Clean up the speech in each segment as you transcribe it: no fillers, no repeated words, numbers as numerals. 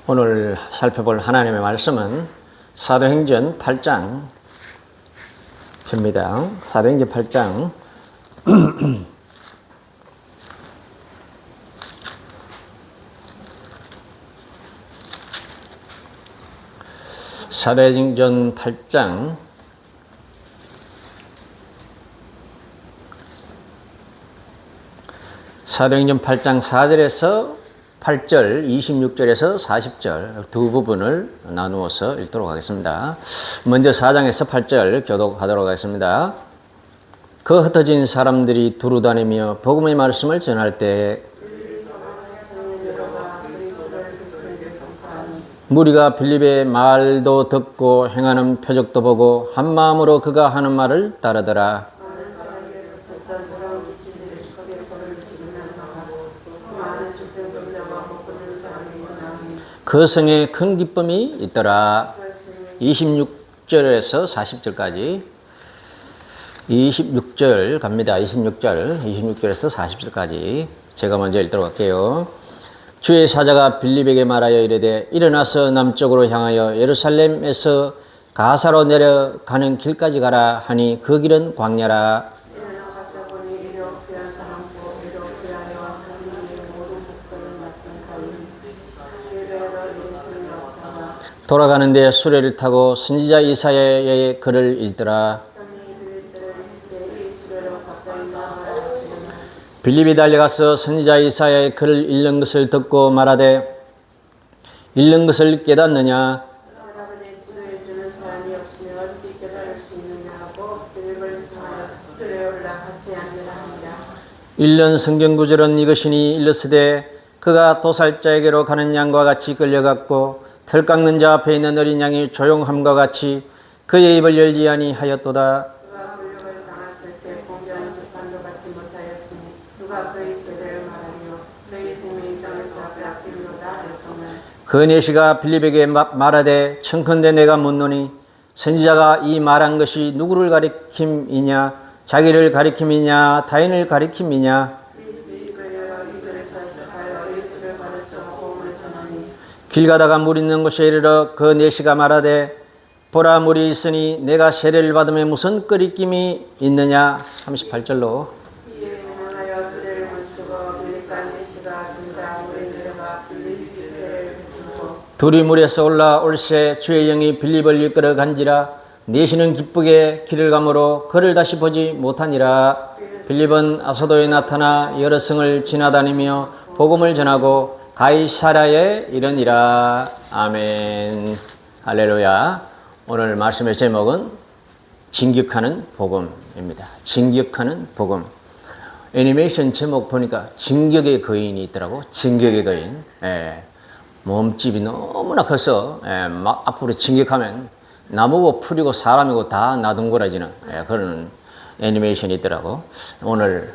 오늘 살펴볼 하나님의 말씀은 사도행전 8장입니다. 사도행전 8장 사도행전 8장 4절에서 8절, 26절에서 40절 두 부분을 나누어서 읽도록 하겠습니다. 먼저 4장에서 8절 교독하도록 하겠습니다. 그 흩어진 사람들이 두루 다니며 복음의 말씀을 전할 때 무리가 빌립의 말도 듣고 행하는 표적도 보고 한 마음으로 그가 하는 말을 따르더라. 그 성에 큰 기쁨이 있더라. 26절에서 40절까지 26절 갑니다. 26절에서 40절까지 제가 먼저 읽도록 할게요. 주의 사자가 빌립에게 말하여 이르되 일어나서 남쪽으로 향하여 예루살렘에서 가사로 내려가는 길까지 가라 하니 그 길은 광야라. 돌아가는데 수레를 타고 선지자 이사야의 글을 읽더라. 빌립이 달려가서 선지자 이사야의 글을 읽는 것을 듣고 말하되 읽는 것을 깨닫느냐? 읽는 성경 구절은 이것이니 일렀으되 그가 도살자에게로 가는 양과 같이 끌려갔고 털 깎는 자 앞에 있는 어린 양이 조용함과 같이 그의 입을 열지 아니하였도다. 그 내시가 빌립에게 말하되 청컨대 내가 묻노니 선지자가 이 말한 것이 누구를 가리킴이냐? 자기를 가리킴이냐? 타인을 가리킴이냐? 길 가다가 물 있는 곳에 이르러 그 내시가 말하되 보라 물이 있으니 내가 세례를 받으면 무슨 끄리낌이 있느냐. 38절로 둘이 물에서 올라올새 주의 영이 빌립을 이끌어 간지라. 내시는 기쁘게 길을 가므로 그를 다시 보지 못하니라. 빌립은 아소도에 나타나 여러 성을 지나다니며 복음을 전하고 가이사랴에 이르니라. 아멘. 할렐루야. 오늘 말씀의 제목은 진격하는 복음입니다. 진격하는 복음. 애니메이션 제목 보니까 진격의 거인이 있더라고. 진격의 거인. 몸집이 너무나 커서 막 앞으로 진격하면 나무고 풀이고 사람이고 다 나둥거려지는 그런 애니메이션이 있더라고. 오늘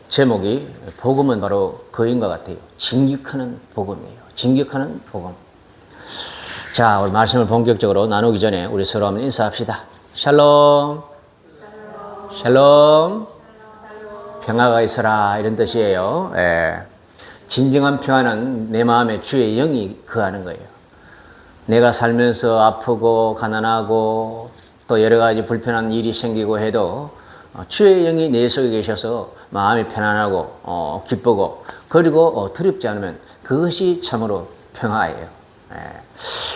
제목이 복음은 바로 그인 것 같아요. 진격하는 복음이에요. 진격하는 복음. 자, 오늘 말씀을 본격적으로 나누기 전에 우리 서로 한번 인사합시다. 샬롬. 샬롬. 평화가 있어라 이런 뜻이에요. 진정한 평화는 내 마음에 주의 영이 거하는 거예요. 내가 살면서 아프고 가난하고 또 여러 가지 불편한 일이 생기고 해도 주의 영이 내 속에 계셔서 마음이 편안하고 기쁘고 그리고 두렵지 않으면 그것이 참으로 평화예요.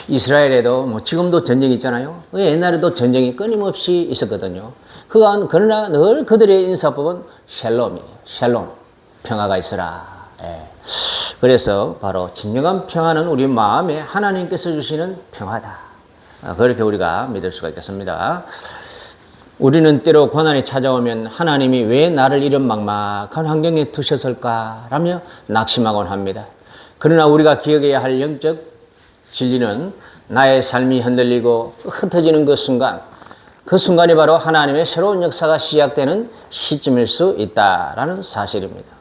이스라엘에도 지금도 전쟁이 있잖아요. 옛날에도 전쟁이 끊임없이 있었거든요. 그러나 늘 그들의 인사법은 샬롬이에요. 샬롬. 평화가 있어라. 그래서 바로 진정한 평화는 우리 마음에 하나님께서 주시는 평화다. 그렇게 우리가 믿을 수가 있겠습니다. 우리는 때로 고난이 찾아오면 하나님이 왜 나를 이런 막막한 환경에 두셨을까 라며 낙심하곤 합니다. 그러나 우리가 기억해야 할 영적 진리는 나의 삶이 흔들리고 흩어지는 그 순간이 바로 하나님의 새로운 역사가 시작되는 시점일 수 있다라는 사실입니다.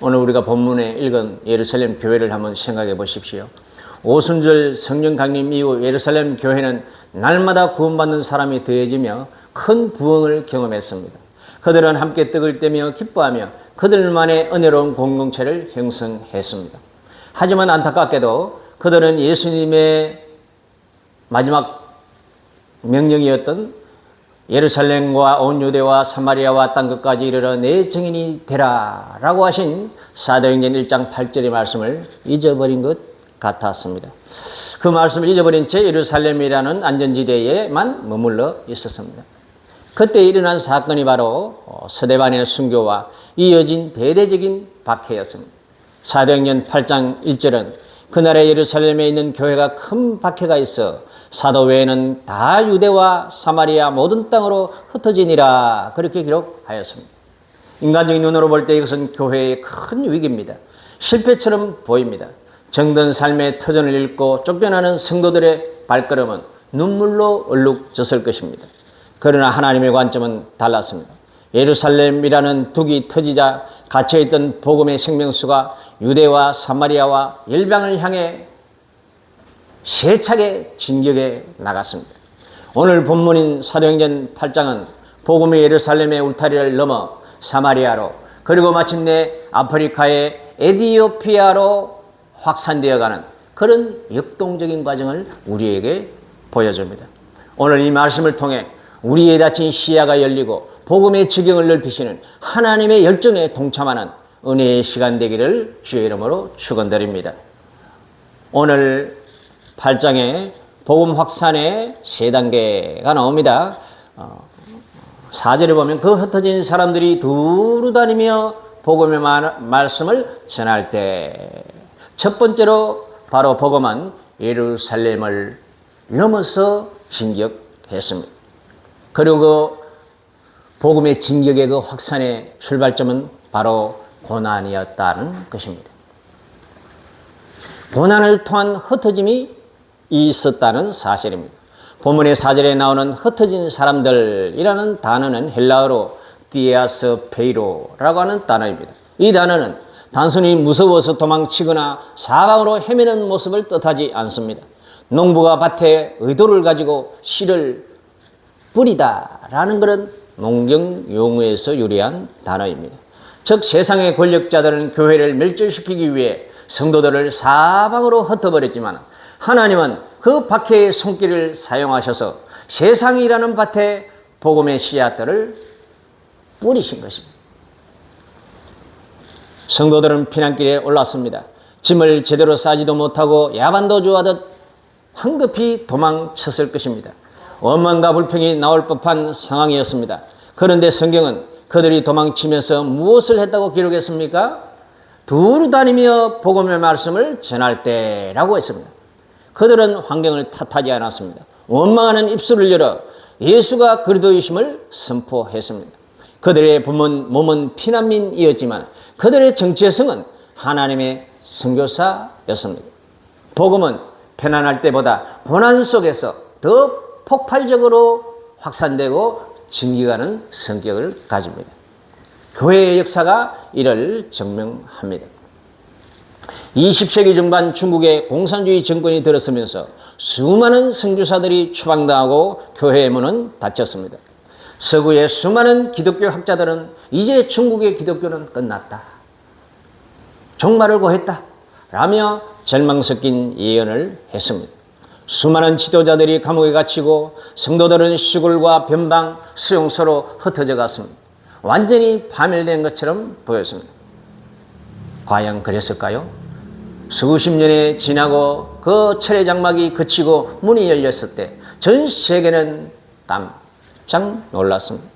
오늘 우리가 본문에 읽은 예루살렘 교회를 한번 생각해 보십시오. 오순절 성령 강림 이후 예루살렘 교회는 날마다 구원받는 사람이 더해지며 큰 부흥을 경험했습니다. 그들은 함께 떡을 떼며 기뻐하며 그들만의 은혜로운 공동체를 형성했습니다. 하지만 안타깝게도 그들은 예수님의 마지막 명령이었던 예루살렘과 온 유대와 사마리아와 땅 끝까지 이르러 내 증인이 되라 라고 하신 사도행전 1장 8절의 말씀을 잊어버린 것 같았습니다. 그 말씀을 잊어버린 채 예루살렘이라는 안전지대에만 머물러 있었습니다. 그때 일어난 사건이 바로 스데반의 순교와 이어진 대대적인 박해였습니다. 사도행전 8장 1절은 그날에 예루살렘에 있는 교회가 큰 박해가 있어 사도 외에는 다 유대와 사마리아 모든 땅으로 흩어지니라 그렇게 기록하였습니다. 인간적인 눈으로 볼 때 이것은 교회의 큰 위기입니다. 실패처럼 보입니다. 정든 삶의 터전을 잃고 쫓겨나는 성도들의 발걸음은 눈물로 얼룩졌을 것입니다. 그러나 하나님의 관점은 달랐습니다. 예루살렘이라는 둑이 터지자 갇혀있던 복음의 생명수가 유대와 사마리아와 열방을 향해 세차게 진격해 나갔습니다. 오늘 본문인 사도행전 8장은 복음의 예루살렘의 울타리를 넘어 사마리아로 그리고 마침내 아프리카의 에티오피아로 확산되어가는 그런 역동적인 과정을 우리에게 보여줍니다. 오늘 이 말씀을 통해 우리의 닫힌 시야가 열리고 복음의 지경을 넓히시는 하나님의 열정에 동참하는 은혜의 시간 되기를 주의 이름으로 축원드립니다. 오늘 8장에 복음 확산의 세 단계가 나옵니다. 4절에 보면 그 흩어진 사람들이 두루 다니며 복음의 말씀을 전할 때 첫 번째로 바로 복음은 예루살렘을 넘어서 진격했습니다. 그리고 그 복음의 진격의 그 확산의 출발점은 바로 고난이었다는 것입니다. 고난을 통한 흩어짐이 있었다는 사실입니다. 본문의 4절에 나오는 흩어진 사람들이라는 단어는 헬라어로 디아스 페이로라고 하는 단어입니다. 이 단어는 단순히 무서워서 도망치거나 사방으로 헤매는 모습을 뜻하지 않습니다. 농부가 밭에 의도를 가지고 씨를 뿌리다라는 그런 농경 용어에서 유래한 단어입니다. 즉 세상의 권력자들은 교회를 멸절시키기 위해 성도들을 사방으로 흩어버렸지만 하나님은 그 박해의 손길을 사용하셔서 세상이라는 밭에 복음의 씨앗들을 뿌리신 것입니다. 성도들은 피난길에 올랐습니다. 짐을 제대로 싸지도 못하고 야반도주하듯 황급히 도망쳤을 것입니다. 원망과 불평이 나올 법한 상황이었습니다. 그런데 성경은 그들이 도망치면서 무엇을 했다고 기록했습니까? 두루 다니며 복음의 말씀을 전할 때라고 했습니다. 그들은 환경을 탓하지 않았습니다. 원망하는 입술을 열어 예수가 그리스도이심을 선포했습니다. 그들의 몸은 피난민이었지만 그들의 정체성은 하나님의 선교사였습니다. 복음은 편안할 때보다 고난 속에서 더 폭발적으로 확산되고 증기가는 성격을 가집니다. 교회의 역사가 이를 증명합니다. 20세기 중반 중국의 공산주의 정권이 들어서면서 수많은 선교사들이 추방당하고 교회의 문은 닫혔습니다. 서구의 수많은 기독교 학자들은 이제 중국의 기독교는 끝났다, 종말을 고했다 라며 절망 섞인 예언을 했습니다. 수많은 지도자들이 감옥에 갇히고 성도들은 시골과 변방, 수용소로 흩어져 갔습니다. 완전히 파멸된 것처럼 보였습니다. 과연 그랬을까요? 수십 년이 지나고 그 철의 장막이 그치고 문이 열렸을 때 전 세계는 깜짝 놀랐습니다.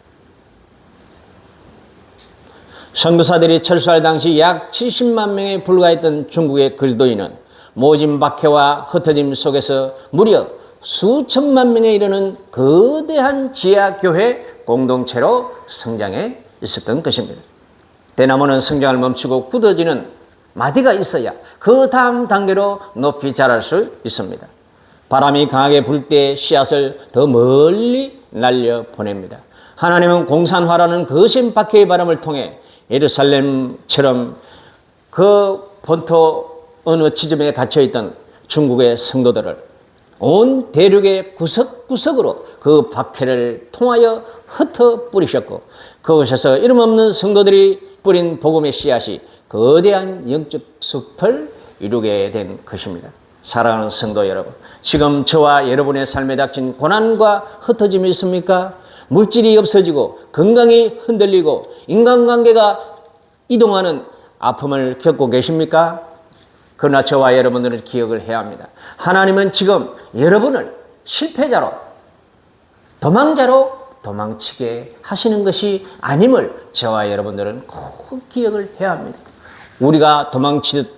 선교사들이 철수할 당시 약 70만 명에 불과했던 중국의 그리스도인은 모진 박해와 흩어짐 속에서 무려 수천만 명에 이르는 거대한 지하교회 공동체로 성장해 있었던 것입니다. 대나무는 성장을 멈추고 굳어지는 마디가 있어야 그 다음 단계로 높이 자랄 수 있습니다. 바람이 강하게 불 때 씨앗을 더 멀리 날려보냅니다. 하나님은 공산화라는 거센 박해의 바람을 통해 예루살렘처럼 그 본토 어느 지점에 갇혀있던 중국의 성도들을 온 대륙의 구석구석으로 그 박해를 통하여 흩어 뿌리셨고 그곳에서 이름 없는 성도들이 뿌린 복음의 씨앗이 거대한 영적 숲을 이루게 된 것입니다. 사랑하는 성도 여러분, 지금 저와 여러분의 삶에 닥친 고난과 흩어짐이 있습니까? 물질이 없어지고 건강이 흔들리고 인간관계가 이동하는 아픔을 겪고 계십니까? 그러나 저와 여러분들은 기억을 해야 합니다. 하나님은 지금 여러분을 실패자로, 도망자로 도망치게 하시는 것이 아님을 저와 여러분들은 꼭 기억을 해야 합니다. 우리가 도망치듯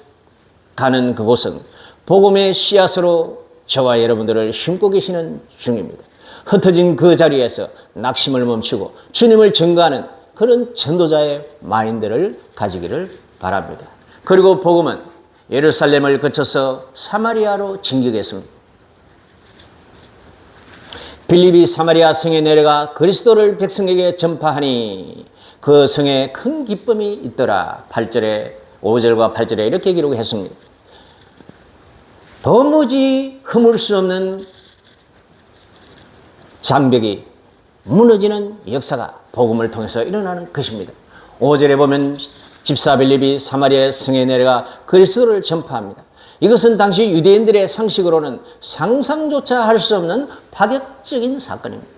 가는 그곳은 복음의 씨앗으로 저와 여러분들을 심고 계시는 중입니다. 흩어진 그 자리에서 낙심을 멈추고 주님을 증거하는 그런 전도자의 마인드를 가지기를 바랍니다. 그리고 복음은 예루살렘을 거쳐서 사마리아로 진격했습니다. 빌립이 사마리아 성에 내려가 그리스도를 백성에게 전파하니 그 성에 큰 기쁨이 있더라. 5절과 8절에 이렇게 기록했습니다. 도무지 허물 수 없는 장벽이 무너지는 역사가 복음을 통해서 일어나는 것입니다. 5절에 보면 집사 빌립이 사마리아 성에 내려가 그리스도를 전파합니다. 이것은 당시 유대인들의 상식으로는 상상조차 할 수 없는 파격적인 사건입니다.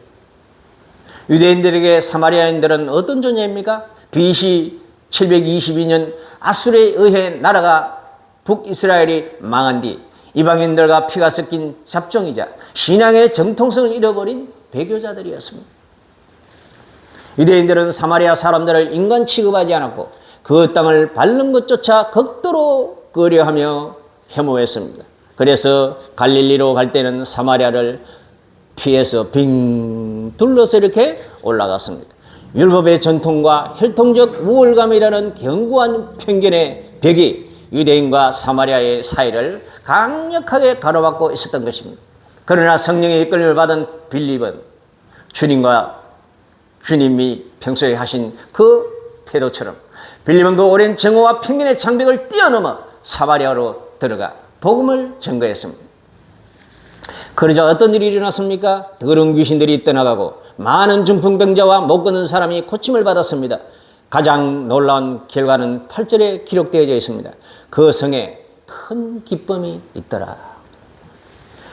유대인들에게 사마리아인들은 어떤 존재입니까? BC 722년 아수르에 의해 나라가 북이스라엘이 망한 뒤 이방인들과 피가 섞인 잡종이자 신앙의 정통성을 잃어버린 배교자들이었습니다. 유대인들은 사마리아 사람들을 인간 취급하지 않았고 그 땅을 밟는 것조차 극도로 꺼려하며 혐오했습니다. 그래서 갈릴리로 갈 때는 사마리아를 피해서 빙 둘러서 이렇게 올라갔습니다. 율법의 전통과 혈통적 우월감이라는 견고한 편견의 벽이 유대인과 사마리아의 사이를 강력하게 가로막고 있었던 것입니다. 그러나 성령의 이끌림을 받은 빌립은 주님이 평소에 하신 그 태도처럼 빌립은 그 오랜 정오와 편견의 장벽을 뛰어넘어 사마리아로 들어가 복음을 전거했습니다. 그러자 어떤 일이 일어났습니까? 더러운 귀신들이 떠나가고 많은 중풍병자와 못 걷는 사람이 고침을 받았습니다. 가장 놀라운 결과는 8절에 기록되어져 있습니다. 그 성에 큰 기쁨이 있더라.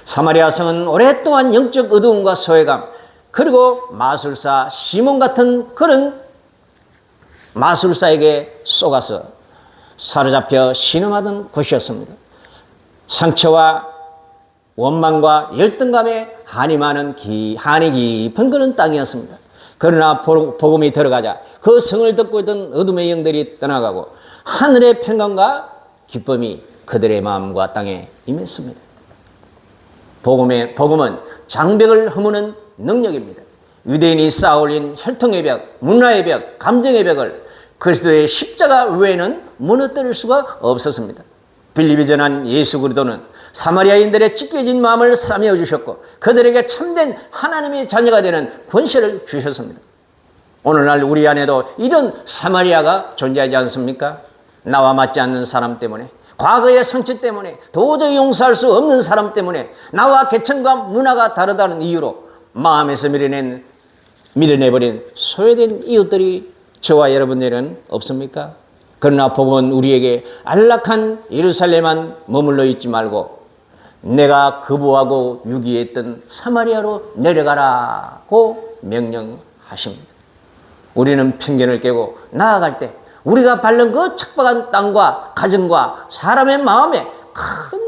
사마리아 성은 오랫동안 영적 어두움과 소외감, 그리고 마술사 시몬 같은 그런 마술사에게 속아서 사로잡혀 신음하던 곳이었습니다. 상처와 원망과 열등감에 한이 깊은 그런 땅이었습니다. 그러나 복음이 들어가자 그 성을 덮고 있던 어둠의 영들이 떠나가고 하늘의 평강과 기쁨이 그들의 마음과 땅에 임했습니다. 복음은 장벽을 허무는 능력입니다. 유대인이 쌓아올린 혈통의 벽, 문화의 벽, 감정의 벽을 그리스도의 십자가 외에는 무너뜨릴 수가 없었습니다. 빌립이 전한 예수 그리스도는 사마리아인들의 찢겨진 마음을 싸매어 주셨고 그들에게 참된 하나님의 자녀가 되는 권세를 주셨습니다. 오늘날 우리 안에도 이런 사마리아가 존재하지 않습니까? 나와 맞지 않는 사람 때문에, 과거의 상처 때문에, 도저히 용서할 수 없는 사람 때문에, 나와 계층과 문화가 다르다는 이유로 마음에서 밀어내버린 소외된 이웃들이 저와 여러분들은 없습니까? 그러나 복음은 우리에게 안락한 예루살렘만 머물러 있지 말고 내가 거부하고 유기했던 사마리아로 내려가라고 명령하십니다. 우리는 편견을 깨고 나아갈 때 우리가 밟는 그 척박한 땅과 가정과 사람의 마음에 큰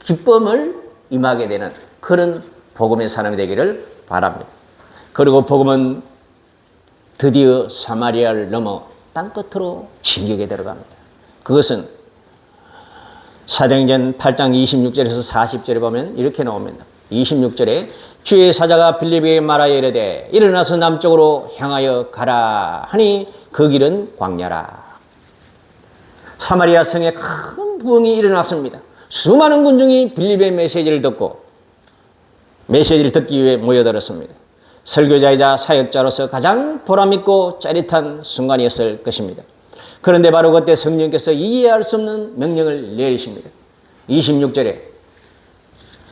기쁨을 임하게 되는 그런 복음의 사람이 되기를 바랍니다. 그리고 복음은 드디어 사마리아를 넘어 땅끝으로 진격에 들어갑니다. 그것은 사도행전 8장 26절에서 40절에 보면 이렇게 나옵니다. 26절에 주의 사자가 빌립에게 말하여 이르되 일어나서 남쪽으로 향하여 가라 하니 그 길은 광야라. 사마리아 성에 큰 부흥이 일어났습니다. 수많은 군중이 빌립의 메시지를 듣기 위해 모여들었습니다. 설교자이자 사역자로서 가장 보람있고 짜릿한 순간이었을 것입니다. 그런데 바로 그때 성령께서 이해할 수 없는 명령을 내리십니다. 26절에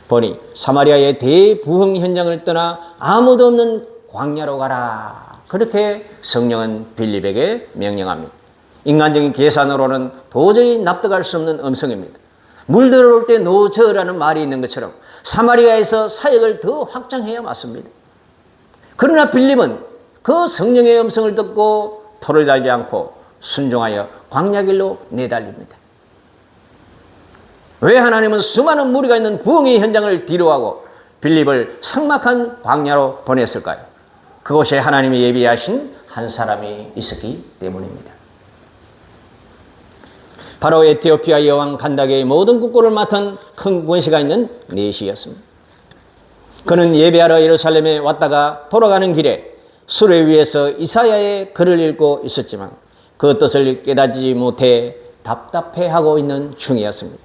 보니 사마리아의 대부흥 현장을 떠나 아무도 없는 광야로 가라. 그렇게 성령은 빌립에게 명령합니다. 인간적인 계산으로는 도저히 납득할 수 없는 음성입니다. 물 들어올 때 노저라는 말이 있는 것처럼 사마리아에서 사역을 더 확장해야 맞습니다. 그러나 빌립은 그 성령의 음성을 듣고 토를 달지 않고 순종하여 광야길로 내달립니다. 왜 하나님은 수많은 무리가 있는 부흥의 현장을 뒤로하고 빌립을 삭막한 광야로 보냈을까요? 그곳에 하나님이 예비하신 한 사람이 있었기 때문입니다. 바로 에티오피아 여왕 간다게의 모든 국고를 맡은 큰 권세가 있는 내시였습니다. 그는 예배하러 예루살렘에 왔다가 돌아가는 길에 수레 위에서 이사야의 글을 읽고 있었지만 그 뜻을 깨닫지 못해 답답해하고 있는 중이었습니다.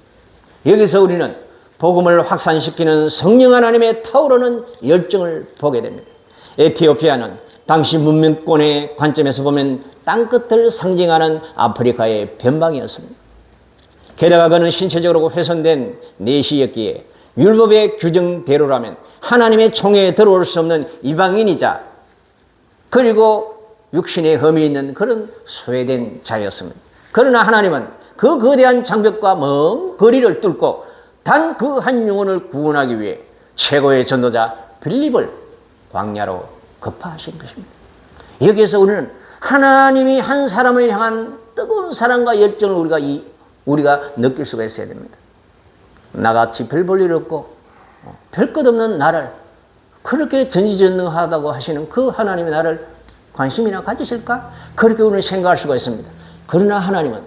여기서 우리는 복음을 확산시키는 성령 하나님의 타오르는 열정을 보게 됩니다. 에티오피아는 당시 문명권의 관점에서 보면 땅끝을 상징하는 아프리카의 변방이었습니다. 게다가 그는 신체적으로 훼손된 내시였기에 율법의 규정대로라면 하나님의 총회에 들어올 수 없는 이방인이자 그리고 육신의 흠이 있는 그런 소외된 자였습니다. 그러나 하나님은 그 거대한 장벽과 먼 거리를 뚫고 단 그 한 영혼을 구원하기 위해 최고의 전도자 빌립을 광야로 급파하신 것입니다. 여기에서 우리는 하나님이 한 사람을 향한 뜨거운 사랑과 열정을 우리가 느낄 수가 있어야 됩니다. 나같이 별 볼 일 없고 별 것 없는 나를 그렇게 전지전능하다고 하시는 그 하나님의 나를 관심이나 가지실까? 그렇게 우리는 생각할 수가 있습니다. 그러나 하나님은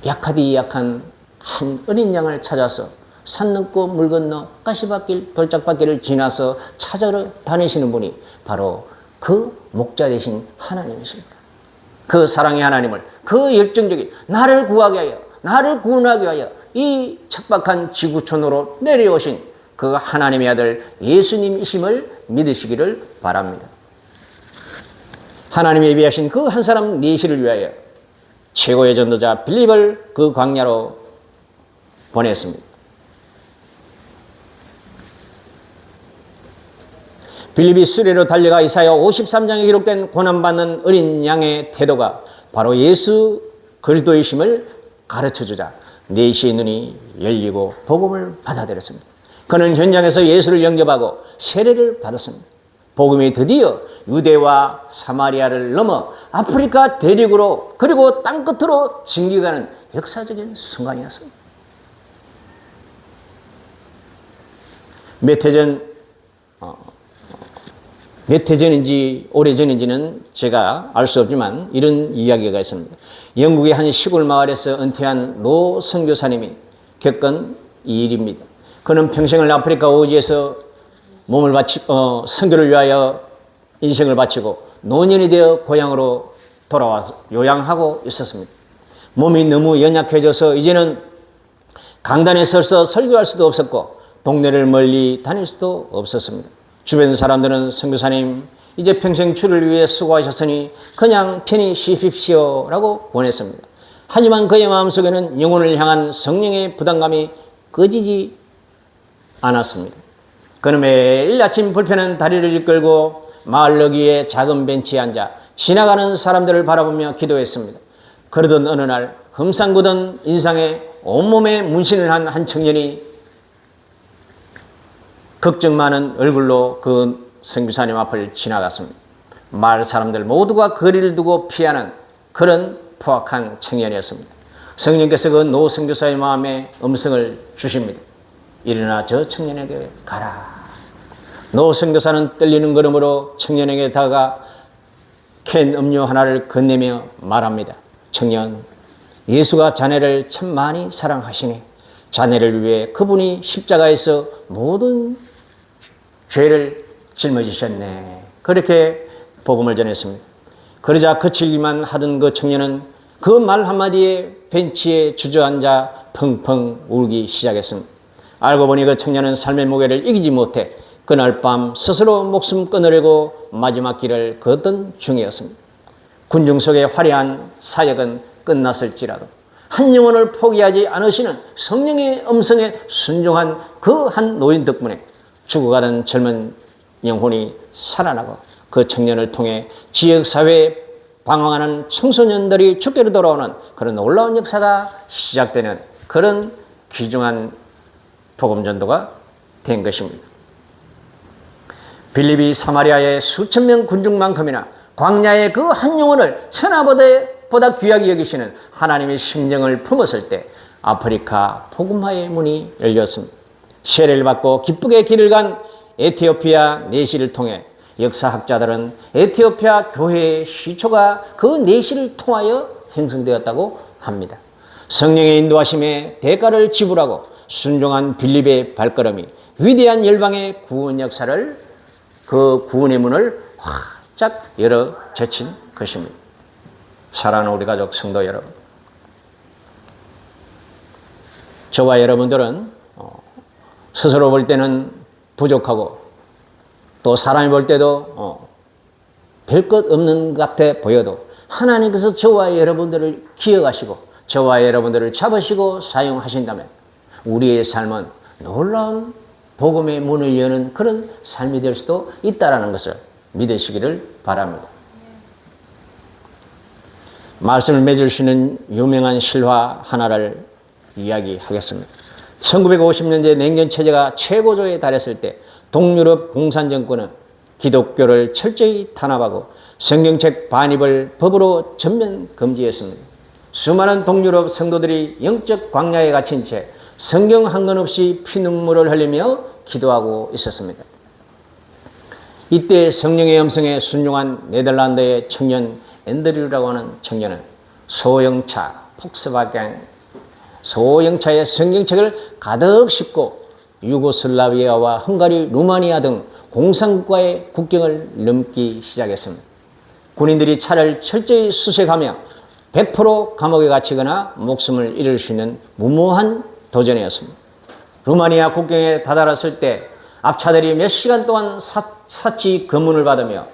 약하디 약한 한 어린 양을 찾아서 산 넘고 물 건너 가시밭길 돌짝밭길을 지나서 찾아러 다니시는 분이 바로 그 목자 되신 하나님이십니다. 그 사랑의 하나님을 그 열정적인 나를 구하게 하여 나를 구원하게 하여 이 척박한 지구촌으로 내려오신 그 하나님의 아들 예수님이심을 믿으시기를 바랍니다. 하나님이 예비하신 그 한 사람 내시를 위하여 최고의 전도자 빌립을 그 광야로 보냈습니다. 빌립이 수레로 달려가 이사야 53장에 기록된 고난받는 어린 양의 태도가 바로 예수 그리스도이심을 가르쳐주자 내시의 눈이 열리고 복음을 받아들였습니다. 그는 현장에서 예수를 영접하고 세례를 받았습니다. 복음이 드디어 유대와 사마리아를 넘어 아프리카 대륙으로 그리고 땅끝으로 진기가는 역사적인 순간이었습니다. 몇 해 전인지 오래전인지는 제가 알 수 없지만 이런 이야기가 있습니다. 영국의 한 시골 마을에서 은퇴한 노 선교사님이 겪은 이 일입니다. 그는 평생을 아프리카 오지에서 몸을 바치고 선교를 위하여 인생을 바치고 노년이 되어 고향으로 돌아와서 요양하고 있었습니다. 몸이 너무 연약해져서 이제는 강단에 서서 설교할 수도 없었고 동네를 멀리 다닐 수도 없었습니다. 주변 사람들은 선교사님 이제 평생 주를 위해 수고하셨으니 그냥 편히 쉬십시오 라고 권했습니다. 하지만 그의 마음속에는 영혼을 향한 성령의 부담감이 꺼지지 않았습니다. 그는 매일 아침 불편한 다리를 이끌고 마을 너귀의 작은 벤치에 앉아 지나가는 사람들을 바라보며 기도했습니다. 그러던 어느 날 흠상궂은 인상에 온몸에 문신을 한 한 청년이 걱정 많은 얼굴로 그 선교사님 앞을 지나갔습니다. 마을 사람들 모두가 거리를 두고 피하는 그런 포악한 청년이었습니다. 성령께서 그 노 선교사의 마음에 음성을 주십니다. 일어나 저 청년에게 가라. 노 선교사는 떨리는 걸음으로 청년에게 다가가 캔 음료 하나를 건네며 말합니다. 청년, 예수가 자네를 참 많이 사랑하시네. 자네를 위해 그분이 십자가에서 모든 죄를 짊어지셨네. 그렇게 복음을 전했습니다. 그러자 그치기만 하던 그 청년은 그 말 한마디에 벤치에 주저앉아 펑펑 울기 시작했습니다. 알고 보니 그 청년은 삶의 무게를 이기지 못해 그날 밤 스스로 목숨 끊으려고 마지막 길을 걷던 중이었습니다. 군중 속의 화려한 사역은 끝났을지라도 한 영혼을 포기하지 않으시는 성령의 음성에 순종한 그 한 노인 덕분에 죽어가던 젊은 영혼이 살아나고 그 청년을 통해 지역사회에 방황하는 청소년들이 주께로 돌아오는 그런 놀라운 역사가 시작되는 그런 귀중한 복음 전도가 된 것입니다. 빌립이 사마리아의 수천 명 군중만큼이나 광야의 그 한 영혼을 천하보다 귀하게 여기시는 하나님의 심정을 품었을 때 아프리카 복음화의 문이 열렸습니다. 세례를 받고 기쁘게 길을 간 에티오피아 내시를 통해 역사학자들은 에티오피아 교회의 시초가 그 내시를 통하여 형성되었다고 합니다. 성령의 인도하심에 대가를 지불하고 순종한 빌립의 발걸음이 위대한 열방의 구원 역사를, 그 구원의 문을 활짝 열어 제친 것입니다. 사랑하는 우리 가족 성도 여러분, 저와 여러분들은 스스로 볼 때는 부족하고 또 사람이 볼 때도 별 것 없는 것 같아 보여도 하나님께서 저와 여러분들을 기억하시고 저와 여러분들을 잡으시고 사용하신다면 우리의 삶은 놀라운 복음의 문을 여는 그런 삶이 될 수도 있다는 것을 믿으시기를 바랍니다. 말씀을 맺으시는 유명한 실화 하나를 이야기하겠습니다. 1950년대 냉전체제가 최고조에 달했을 때 동유럽 공산정권은 기독교를 철저히 탄압하고 성경책 반입을 법으로 전면 금지했습니다. 수많은 동유럽 성도들이 영적 광야에 갇힌 채 성경 한 권 없이 피눈물을 흘리며 기도하고 있었습니다. 이때 성령의 음성에 순종한 네덜란드의 청년 앤드류라고 하는 청년은 소형차 폭스바겐 소형차에 성경책을 가득 싣고 유고슬라비아와 헝가리, 루마니아 등 공산국가의 국경을 넘기 시작했습니다. 군인들이 차를 철저히 수색하며 100% 감옥에 갇히거나 목숨을 잃을 수 있는 무모한 도전이었습니다. 루마니아 국경에 다다랐을 때 앞차들이 몇 시간 동안 사치 검문을 받으며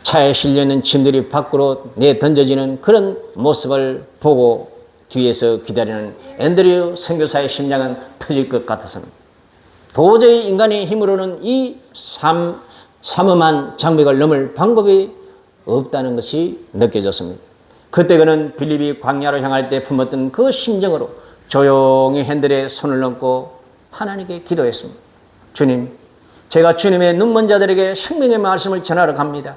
차에 실려있는 짐들이 밖으로 내던져지는 그런 모습을 보고 뒤에서 기다리는 앤드류 선교사의 심장은 터질 것 같았습니다. 도저히 인간의 힘으로는 이 삼엄한 장벽을 넘을 방법이 없다는 것이 느껴졌습니다. 그때 그는 빌립이 광야로 향할 때 품었던 그 심정으로 조용히 핸들에 손을 얹고 하나님께 기도했습니다. 주님, 제가 주님의 눈먼 자들에게 생명의 말씀을 전하러 갑니다.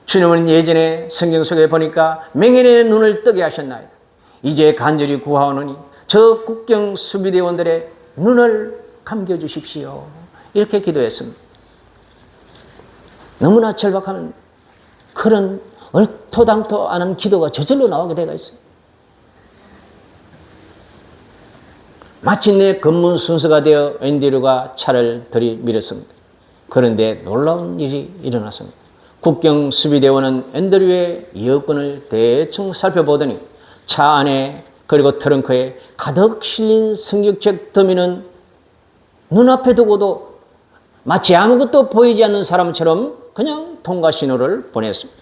주님은 예전에 성경 속에 보니까 맹인의 눈을 뜨게 하셨나이다. 이제 간절히 구하오노니 저 국경 수비대원들의 눈을 감겨주십시오. 이렇게 기도했습니다. 너무나 절박한 그런 얼토당토 않은 기도가 저절로 나오게 되어 있어요. 마침내 검문 순서가 되어 앤드류가 차를 들이밀었습니다. 그런데 놀라운 일이 일어났습니다. 국경 수비대원은 앤드류의 여권을 대충 살펴보더니 차 안에 그리고 트렁크에 가득 실린 성경책 더미는 눈앞에 두고도 마치 아무것도 보이지 않는 사람처럼 그냥 통과 신호를 보냈습니다.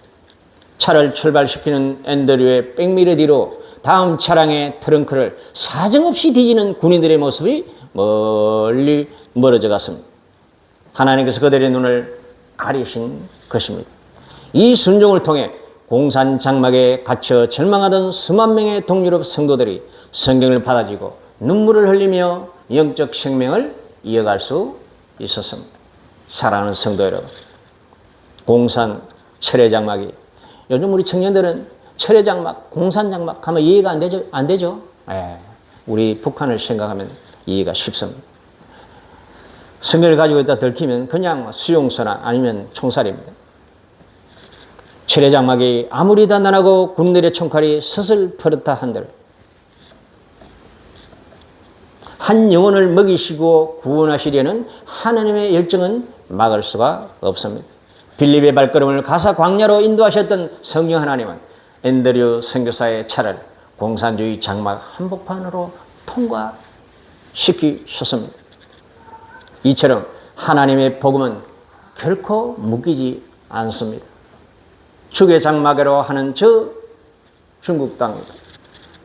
차를 출발시키는 앤드류의 백미러 뒤로 다음 차량의 트렁크를 사정없이 뒤지는 군인들의 모습이 멀리 멀어져 갔습니다. 하나님께서 그들의 눈을 가리신 것입니다. 이 순종을 통해 공산 장막에 갇혀 절망하던 수만 명의 동유럽 성도들이 성경을 받아지고 눈물을 흘리며 영적 생명을 이어갈 수 있었습니다. 사랑하는 성도 여러분, 공산 철의 장막이, 요즘 우리 청년들은 철의 장막, 공산 장막 하면 이해가 안 되죠? 우리 북한을 생각하면 이해가 쉽습니다. 성경을 가지고 있다 들키면 그냥 수용소나 아니면 총살입니다. 철의 장막이 아무리 단단하고 군인들의 총칼이 서슬퍼렇다 한들 한 영혼을 먹이시고 구원하시려는 하나님의 열정은 막을 수가 없습니다. 빌립의 발걸음을 가사 광야로 인도하셨던 성령 하나님은 앤드류 선교사의 차를 공산주의 장막 한복판으로 통과시키셨습니다. 이처럼 하나님의 복음은 결코 묶이지 않습니다. 죽의 장막으로 하는 저 중국 땅에도,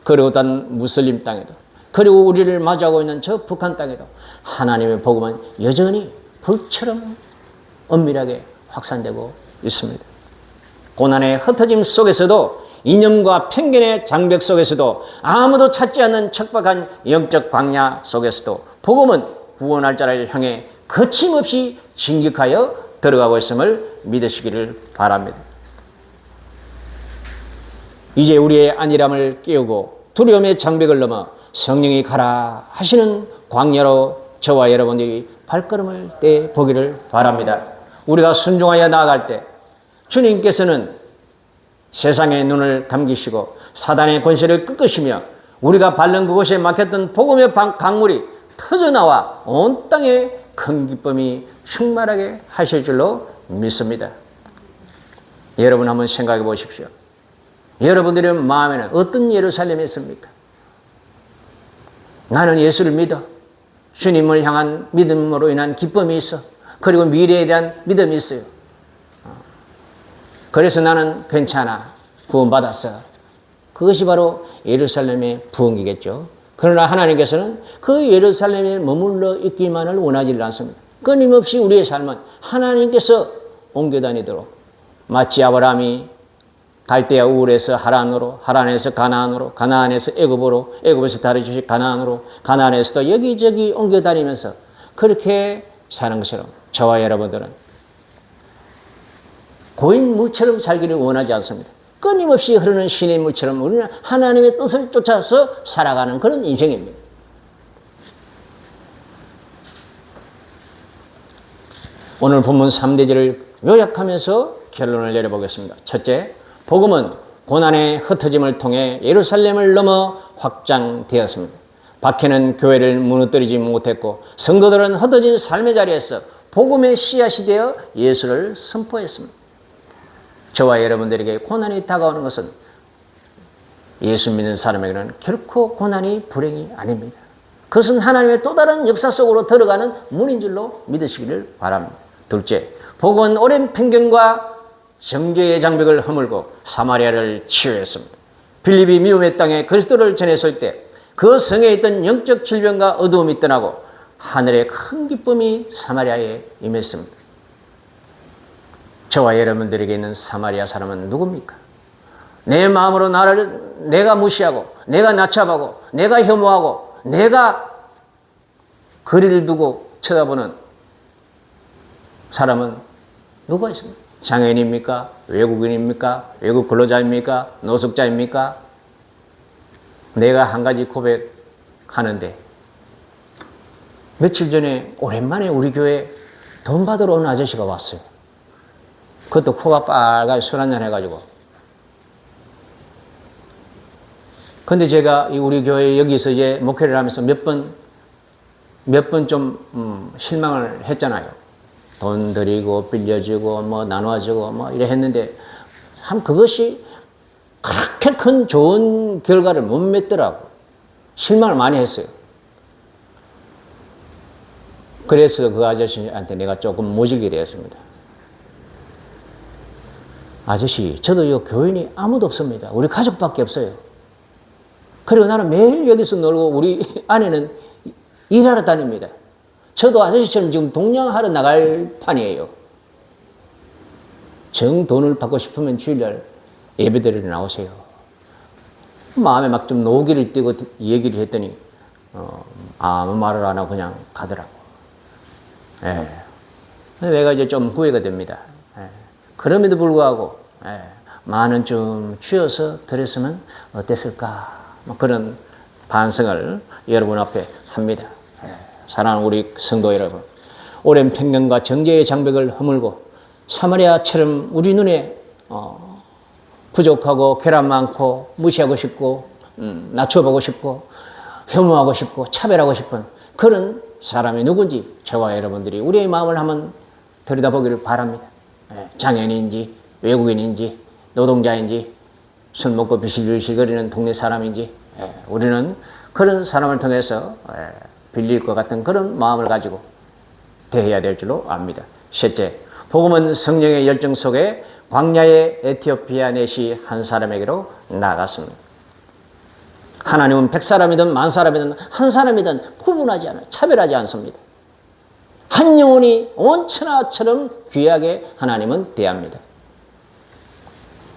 그리고 단 무슬림 땅에도, 그리고 우리를 마주하고 있는 저 북한 땅에도 하나님의 복음은 여전히 불처럼 엄밀하게 확산되고 있습니다. 고난의 흩어짐 속에서도 이념과 편견의 장벽 속에서도 아무도 찾지 않는 척박한 영적 광야 속에서도 복음은 구원할 자를 향해 거침없이 진격하여 들어가고 있음을 믿으시기를 바랍니다. 이제 우리의 안일함을 깨우고 두려움의 장벽을 넘어 성령이 가라 하시는 광야로 저와 여러분들이 발걸음을 떼 보기를 바랍니다. 우리가 순종하여 나아갈 때 주님께서는 세상의 눈을 감기시고 사단의 권세를 꺾으시며 우리가 밟는 그곳에 막혔던 복음의 강물이 터져나와 온 땅에 큰 기쁨이 충만하게 하실 줄로 믿습니다. 여러분 한번 생각해 보십시오. 여러분들의 마음에는 어떤 예루살렘이 있습니까? 나는 예수를 믿어. 주님을 향한 믿음으로 인한 기쁨이 있어. 그리고 미래에 대한 믿음이 있어요. 그래서 나는 괜찮아. 구원받았어. 그것이 바로 예루살렘의 부흥이겠죠. 그러나 하나님께서는 그 예루살렘에 머물러 있기만을 원하지 않습니다. 끊임없이 우리의 삶은 하나님께서 옮겨 다니도록 마치 아브라함이 갈대아 우르에서 하란으로, 하란에서 가나안으로, 가나안에서 애굽으로, 애굽에서 다르시 가나안으로, 가나안에서도 여기저기 옮겨 다니면서 그렇게 사는 것처럼 저와 여러분들은 고인 물처럼 살기를 원하지 않습니다. 끊임없이 흐르는 신의 물처럼 우리는 하나님의 뜻을 쫓아서 살아가는 그런 인생입니다. 오늘 본문 3대절을 요약하면서 결론을 내려보겠습니다. 첫째, 복음은 고난의 흩어짐을 통해 예루살렘을 넘어 확장되었습니다. 박해는 교회를 무너뜨리지 못했고 성도들은 흩어진 삶의 자리에서 복음의 씨앗이 되어 예수를 선포했습니다. 저와 여러분들에게 고난이 다가오는 것은 예수 믿는 사람에게는 결코 고난이 불행이 아닙니다. 그것은 하나님의 또 다른 역사 속으로 들어가는 문인 줄로 믿으시기를 바랍니다. 둘째, 복음은 오랜 편견과 정죄의 장벽을 허물고 사마리아를 치유했습니다. 빌립이 미움의 땅에 그리스도를 전했을 때 그 성에 있던 영적 질병과 어두움이 떠나고 하늘의 큰 기쁨이 사마리아에 임했습니다. 저와 여러분들에게 있는 사마리아 사람은 누굽니까? 내 마음으로 내가 무시하고 내가 낮춰하고 내가 혐오하고 내가 거리를 두고 쳐다보는 사람은 누가 있습니까? 장애인입니까? 외국인입니까? 외국 근로자입니까? 노숙자입니까? 내가 한 가지 고백하는데 며칠 전에 오랜만에 우리 교회 돈 받으러 온 아저씨가 왔어요. 그것도 코가 빨갛게 술 한잔 해가지고. 근데 제가 우리 교회 여기서 이제 목회를 하면서 몇 번 좀 실망을 했잖아요. 돈 드리고 빌려주고 뭐 나눠주고 뭐 이래 했는데 참 그것이 그렇게 큰 좋은 결과를 못 맺더라고. 실망을 많이 했어요. 그래서 그 아저씨한테 내가 조금 모시게 되었습니다. 아저씨, 저도 이 교인이 아무도 없습니다. 우리 가족밖에 없어요. 그리고 나는 매일 여기서 놀고 우리 아내는 일하러 다닙니다. 저도 아저씨처럼 지금 동냥하러 나갈 판이에요. 정 돈을 받고 싶으면 주일날 예배드리러 나오세요. 마음에 막 좀 노기를 띄고 얘기를 했더니 아무 말을 안 하고 그냥 가더라고. 예. 내가 이제 좀 후회가 됩니다. 예. 그럼에도 불구하고 많은 좀 쥐어서 드렸으면 어땠을까? 뭐 그런 반성을 여러분 앞에 합니다. 예. 사랑하는 우리 성도 여러분, 오랜 편견과 정죄의 장벽을 허물고 사마리아처럼 우리 눈에 부족하고 괴란 많고 무시하고 싶고 낮춰보고 싶고 혐오하고 싶고 차별하고 싶은 그런 사람이 누군지 저와 여러분들이 우리의 마음을 한번 들여다보기를 바랍니다. 장애인인지 외국인인지 노동자인지 술 먹고 비실비실거리는 동네 사람인지 우리는 그런 사람을 통해서 빌릴 것 같은 그런 마음을 가지고 대해야 될 줄로 압니다. 셋째, 복음은 성령의 열정 속에 광야의 에티오피아 넷이 한 사람에게로 나아갔습니다. 하나님은 100사람이든 10,000사람이든 한 사람이든 구분하지 않아요. 차별하지 않습니다. 한 영혼이 온 천하처럼 귀하게 하나님은 대합니다.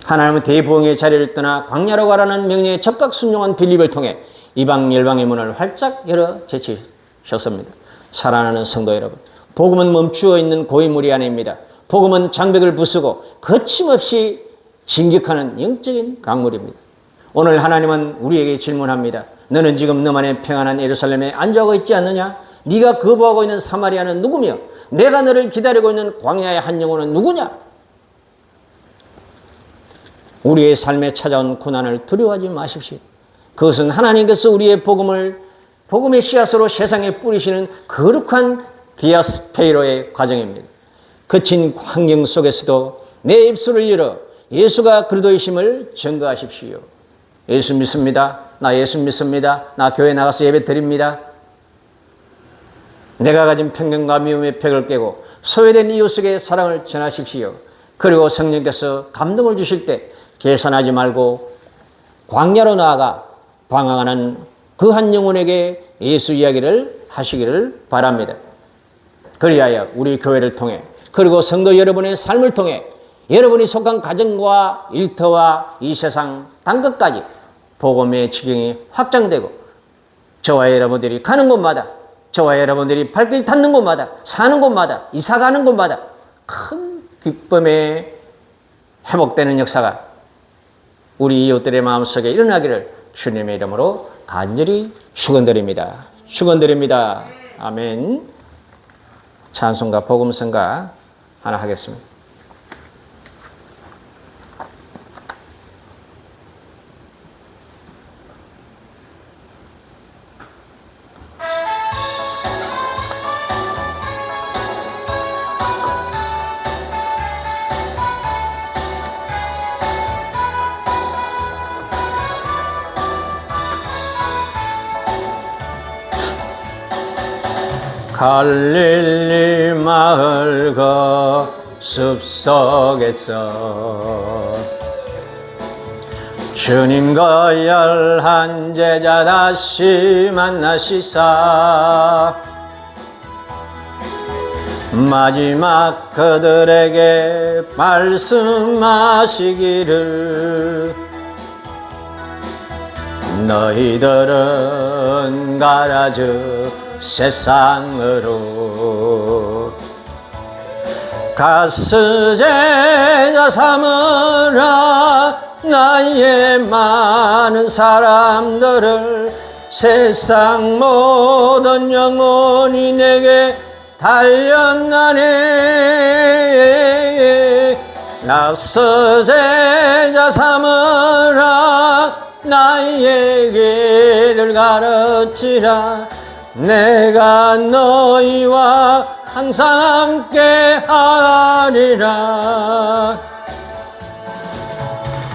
하나님은 대부흥의 자리를 떠나 광야로 가라는 명령에 적극 순종한 빌립을 통해 이방 열방의 문을 활짝 열어 제치셨습니다. 사랑하는 성도 여러분, 복음은 멈추어 있는 고인물이 아닙니다. 복음은 장벽을 부수고 거침없이 진격하는 영적인 강물입니다. 오늘 하나님은 우리에게 질문합니다. 너는 지금 너만의 평안한 예루살렘에 앉아가고 있지 않느냐? 네가 거부하고 있는 사마리아는 누구며 내가 너를 기다리고 있는 광야의 한 영혼은 누구냐? 우리의 삶에 찾아온 고난을 두려워하지 마십시오. 그것은 하나님께서 우리의 복음의 씨앗으로 세상에 뿌리시는 거룩한 디아스페이로의 과정입니다. 거친 환경 속에서도 내 입술을 열어 예수가 그리스도이심을 증거하십시오. 예수 믿습니다. 나 예수 믿습니다. 나 교회 나가서 예배 드립니다. 내가 가진 편견과 미움의 벽을 깨고 소외된 이웃에게 사랑을 전하십시오. 그리고 성령께서 감동을 주실 때 계산하지 말고 광야로 나아가 방황하는 그 한 영혼에게 예수 이야기를 하시기를 바랍니다. 그리하여 우리 교회를 통해 그리고 성도 여러분의 삶을 통해 여러분이 속한 가정과 일터와 이 세상 땅끝까지 복음의 지경이 확장되고 저와 여러분들이 가는 곳마다 저와 여러분들이 발길 닿는 곳마다 사는 곳마다 이사 가는 곳마다 큰 기쁨의 회복되는 역사가 우리 이웃들의 마음속에 일어나기를 주님의 이름으로 간절히 축원드립니다. 축원드립니다. 아멘. 찬송가 복음성가 하나 하겠습니다. 갈릴리 마을 그 숲속에서 주님과 11 제자 다시 만나시사 마지막 그들에게 말씀하시기를 너희들은 가라져 세상으로 가서 제자 삼으라 나의 많은 사람들을 세상 모든 영혼이 내게 달렸나니 나서 제자 삼으라 나의 길을 가르치라 내가 너희와 항상 함께 하리라.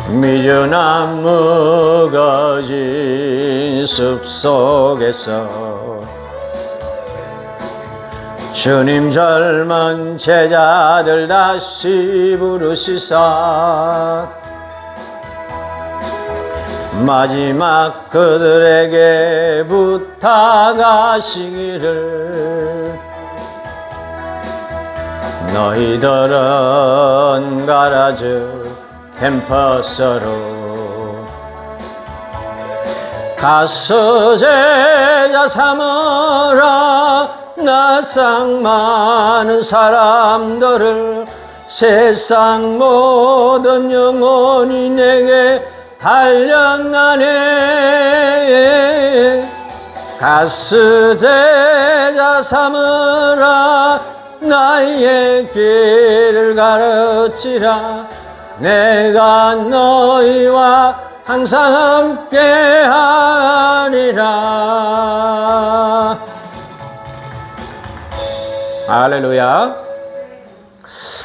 미련나무 거진 숲속에서 주님 젊은 제자들 다시 부르시사 마지막 그들에게 부탁하시기를 너희들은 가라즈 캠퍼스로 가서 제자 삼으라 나상 많은 사람들을 세상 모든 영혼이 내게 달렸나니 가서 제자 삼으라 나의 길을 가르치라 내가 너희와 항상 함께 하리라. 할렐루야.